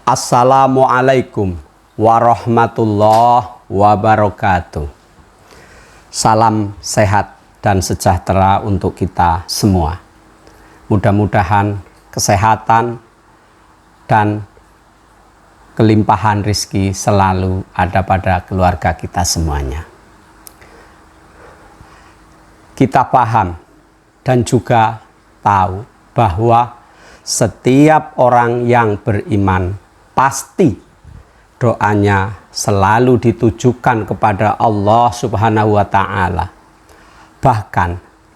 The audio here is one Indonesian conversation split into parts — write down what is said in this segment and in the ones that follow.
Assalamualaikum warahmatullahi wabarakatuh. Salam sehat dan sejahtera untuk kita semua. Mudah-mudahan kesehatan dan kelimpahan rezeki selalu ada pada keluarga kita semuanya. Kita paham dan juga tahu bahwa setiap orang yang beriman pasti doanya selalu ditujukan kepada Allah Subhanahu wa Ta'ala. Bahkan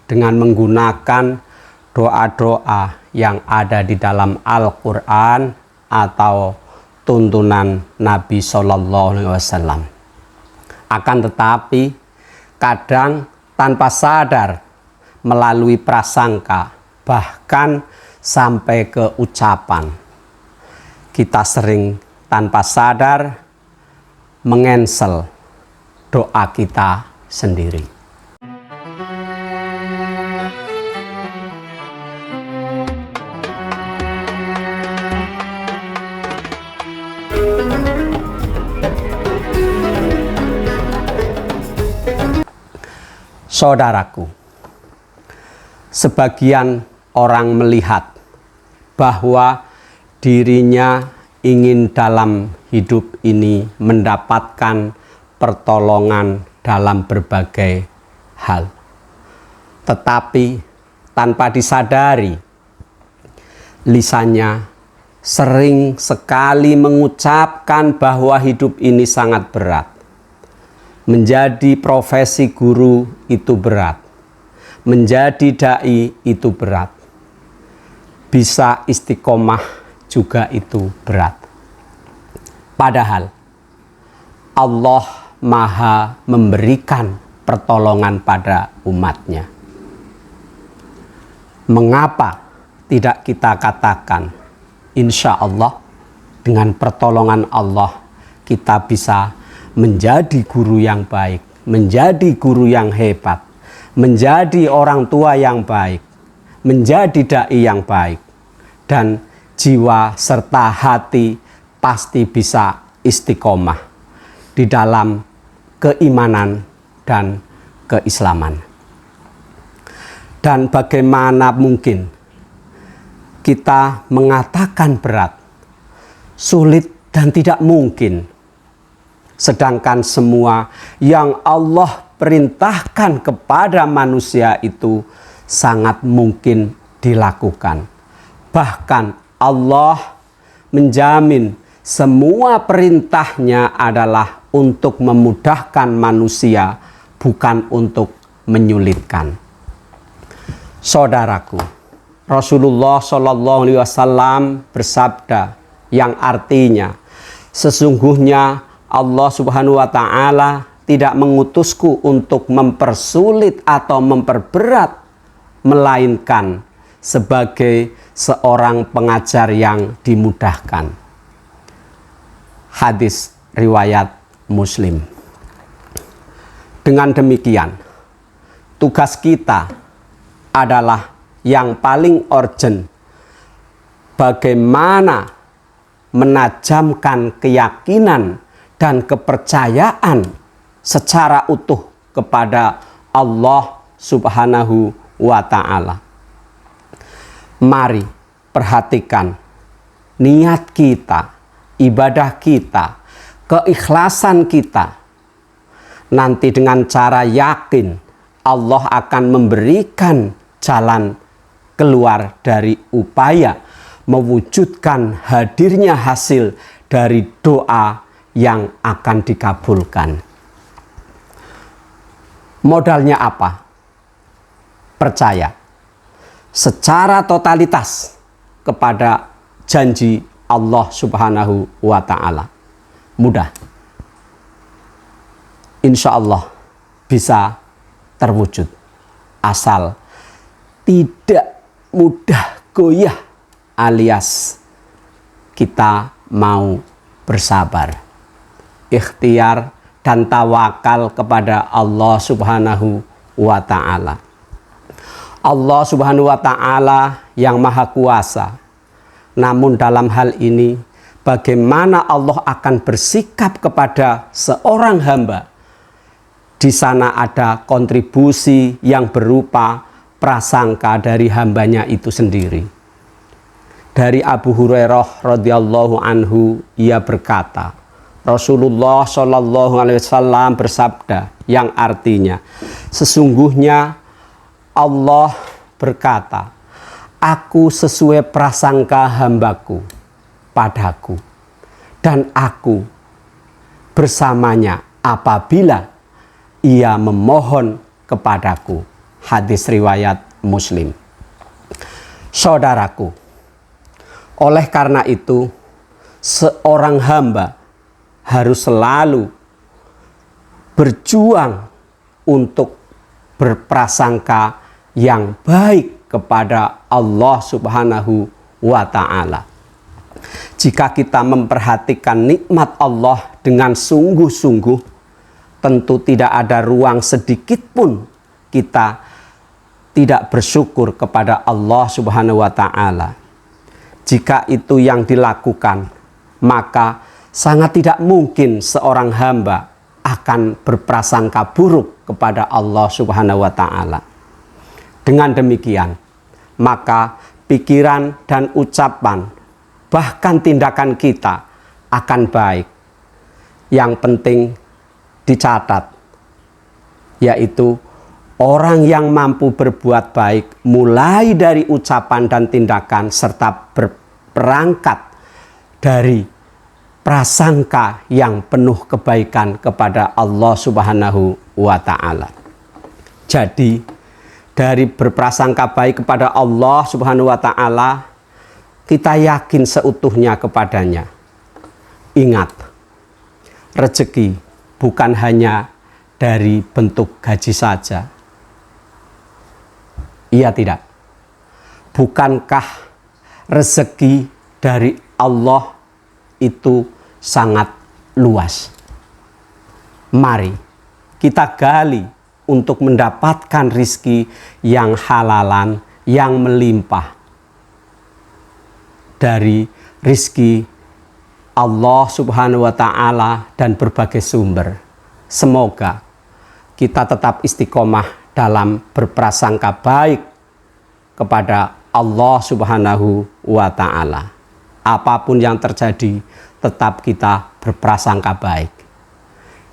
dengan menggunakan doa-doa yang ada di dalam Al-Quran atau tuntunan Nabi Sallallahu Alaihi Wasallam. Akan tetapi kadang tanpa sadar melalui prasangka bahkan sampai ke ucapan, kita sering tanpa sadar mengensel doa kita sendiri. Saudaraku, sebagian orang melihat bahwa dirinya ingin dalam hidup ini mendapatkan pertolongan dalam berbagai hal. Tetapi tanpa disadari, lisannya sering sekali mengucapkan bahwa hidup ini sangat berat. Menjadi profesi guru itu berat. Menjadi dai itu berat. Bisa istiqomah juga itu berat. Padahal Allah Maha memberikan pertolongan pada umatnya. Mengapa tidak kita katakan, insya Allah dengan pertolongan Allah kita bisa menjadi guru yang baik, menjadi guru yang hebat, menjadi orang tua yang baik, menjadi dai yang baik, dan jiwa serta hati pasti bisa istiqomah di dalam keimanan dan keislaman. Dan bagaimana mungkin kita mengatakan berat, sulit dan tidak mungkin, sedangkan semua yang Allah perintahkan kepada manusia itu sangat mungkin dilakukan. Bahkan Allah menjamin semua perintahnya adalah untuk memudahkan manusia, bukan untuk menyulitkan. Saudaraku, Rasulullah Shallallahu Alaihi Wasallam bersabda yang artinya, sesungguhnya Allah Subhanahu wa Ta'ala tidak mengutusku untuk mempersulit atau memperberat, melainkan sebagai seorang pengajar yang dimudahkan. Hadis riwayat Muslim. Dengan demikian, tugas kita adalah yang paling urgent, bagaimana menajamkan keyakinan dan kepercayaan secara utuh kepada Allah Subhanahu wa Ta'ala. Mari perhatikan niat kita, ibadah kita, keikhlasan kita. Nanti dengan cara yakin Allah akan memberikan jalan keluar dari upaya mewujudkan hadirnya hasil dari doa yang akan dikabulkan. Modalnya apa? Percaya secara totalitas kepada janji Allah Subhanahu wa Ta'ala. Mudah. Insya Allah bisa terwujud, asal tidak mudah goyah alias kita mau bersabar, ikhtiar dan tawakal kepada Allah Subhanahu wa Ta'ala. Allah Subhanahu wa Ta'ala yang Maha Kuasa, namun dalam hal ini bagaimana Allah akan bersikap kepada seorang hamba, di sana ada kontribusi yang berupa prasangka dari hambanya itu sendiri. Dari Abu Hurairah radhiyallahu anhu, ia berkata, Rasulullah Shallallahu alaihi wasallam bersabda, yang artinya, sesungguhnya Allah berkata, aku sesuai prasangka hambaku padaku, dan aku bersamanya apabila ia memohon kepadaku. Hadis riwayat Muslim. Saudaraku, oleh karena itu seorang hamba harus selalu berjuang untuk berprasangka yang baik kepada Allah Subhanahu wa ta'ala. Jika kita memperhatikan nikmat Allah dengan sungguh-sungguh, tentu tidak ada ruang sedikit pun kita tidak bersyukur kepada Allah Subhanahu wa ta'ala. Jika itu yang dilakukan, maka sangat tidak mungkin seorang hamba akan berprasangka buruk kepada Allah Subhanahu wa ta'ala. Dengan demikian, maka pikiran dan ucapan, bahkan tindakan kita akan baik. Yang penting dicatat, yaitu orang yang mampu berbuat baik mulai dari ucapan dan tindakan serta berperangkat dari prasangka yang penuh kebaikan kepada Allah Subhanahu wa ta'ala. Jadi, dari berprasangka baik kepada Allah Subhanahu wa ta'ala, kita yakin seutuhnya kepadanya. Ingat, rezeki bukan hanya dari bentuk gaji saja. Iya tidak? Bukankah rezeki dari Allah itu sangat luas? Mari kita gali untuk mendapatkan rizki yang halalan, yang melimpah dari rizki Allah Subhanahu wa ta'ala dan berbagai sumber. Semoga kita tetap istiqomah dalam berprasangka baik kepada Allah Subhanahu wa ta'ala. Apapun yang terjadi, tetap kita berprasangka baik.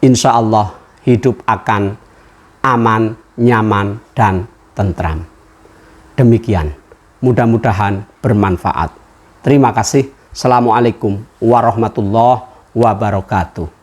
Insya Allah hidup akan aman, nyaman, dan tentram. Demikian, mudah-mudahan bermanfaat. Terima kasih. Assalamualaikum warahmatullahi wabarakatuh.